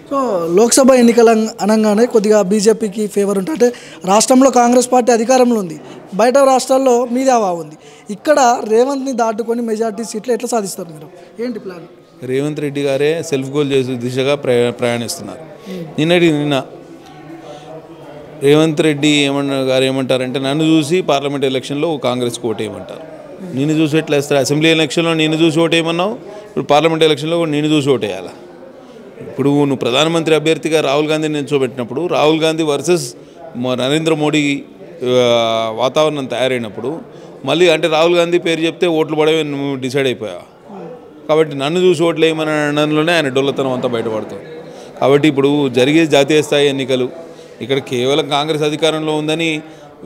So Lok Sabha ఎన్నికల అనగానే కొద్దిగా బీజేపీకి ఫేవర్ ఉంటుంది. అంటే రాష్ట్రంలో కాంగ్రెస్ పార్టీ అధికారంలో ఉంది, బయట రాష్ట్రాల్లో మీదే హవా ఉంది. ఇక్కడ రేవంత్ని దాటుకొని మెజార్టీ సీట్లు ఎట్లా సాధిస్తారు మీరు? ఏంటి ప్లాన్? రేవంత్ రెడ్డి గారే సెల్ఫ్ గోల్ చేసే దిశగా ప్రయాణిస్తున్నారు. నిన్న రేవంత్ రెడ్డి ఏమంటారంటే నన్ను చూసి పార్లమెంట్ ఎలక్షన్లో కాంగ్రెస్కి ఓటేయమంటారు. నిన్ను చూసి ఎట్లా వేస్తారు? అసెంబ్లీ ఎలక్షన్లో నిన్ను చూసి ఓటేయమన్నావు, ఇప్పుడు పార్లమెంట్ ఎలక్షన్లో కూడా నిన్ను చూసి ఓటేయాలా? ఇప్పుడు నువ్వు ప్రధానమంత్రి అభ్యర్థిగా రాహుల్ గాంధీని నిల్చోబెట్టినప్పుడు రాహుల్ గాంధీ వర్సెస్ నరేంద్ర మోడీ వాతావరణం తయారైనప్పుడు మళ్ళీ అంటే రాహుల్ గాంధీ పేరు చెప్తే ఓట్లు పడేవి నువ్వు డిసైడ్ అయిపోయావు. కాబట్టి నన్ను చూసి ఓట్లు వేయమని అనడంలోనే ఆయన డొల్లతనం అంతా బయటపడుతుంది. కాబట్టి ఇప్పుడు జరిగే జాతీయ స్థాయి ఎన్నికలు ఇక్కడ కేవలం కాంగ్రెస్ అధికారంలో ఉందని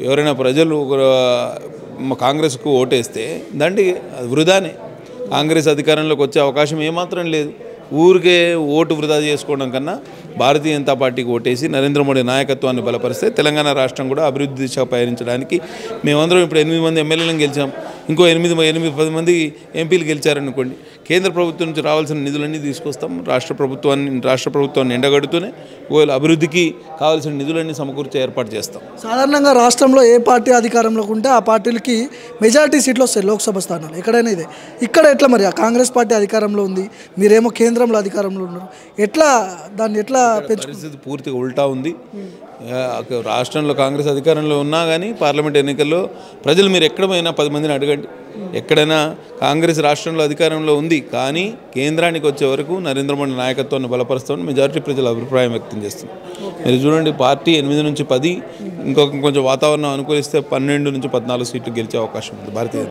ఎవరైనా ప్రజలు కాంగ్రెస్కు ఓటేస్తే దాంట్లో వృధానే. కాంగ్రెస్ అధికారంలోకి వచ్చే అవకాశం ఏమాత్రం లేదు. ఊరికే ఓటు వృధా చేసుకోవడం కన్నా భారతీయ జనతా పార్టీకి ఓటేసి నరేంద్ర మోడీ నాయకత్వాన్ని బలపరిస్తే తెలంగాణ రాష్ట్రం కూడా అభివృద్ధి దిశగా పయనించడానికి మేమందరం ఇప్పుడు 8 మంది ఎమ్మెల్యేలను గెలిచాం, ఇంకో 8-10 మంది ఎంపీలు గెలిచారనుకోండి. కేంద్ర ప్రభుత్వం నుంచి రావాల్సిన నిధులన్నీ తీసుకొస్తాం. రాష్ట్ర ప్రభుత్వాన్ని ఎండగడుతూనే ఒకవేళ అభివృద్ధికి కావాల్సిన నిధులన్నీ సమకూర్చే ఏర్పాటు చేస్తాం. సాధారణంగా రాష్ట్రంలో ఏ పార్టీ అధికారంలోకి ఉంటే ఆ పార్టీలకి మెజారిటీ సీట్లు వస్తాయి లోక్సభ స్థానాలు. ఎక్కడైనా ఇదే. ఇక్కడ ఎట్లా మరి? కాంగ్రెస్ పార్టీ అధికారంలో ఉంది, మీరేమో కేంద్రంలో అధికారంలో ఉన్నారు. దాన్ని ఎట్లా పరిస్థితి పూర్తిగా ఉల్టా ఉంది. రాష్ట్రంలో కాంగ్రెస్ అధికారంలో ఉన్నా కానీ పార్లమెంట్ ఎన్నికల్లో ప్రజలు మీరు ఎక్కడ పోయినా 10 మందిని అడగండి, ఎక్కడైనా కాంగ్రెస్ రాష్ట్రంలో అధికారంలో ఉంది కానీ కేంద్రానికి వచ్చే వరకు నరేంద్ర మోడీ నాయకత్వాన్ని బలపరుస్తామని మెజారిటీ ప్రజలు అభిప్రాయం వ్యక్తం చేస్తుంది. మీరు చూడండి, పార్టీ 8 నుంచి 10, కొంచెం వాతావరణం అనుకూలిస్తే 12 నుంచి 14 సీట్లు గెలిచే అవకాశం ఉంది భారతీయ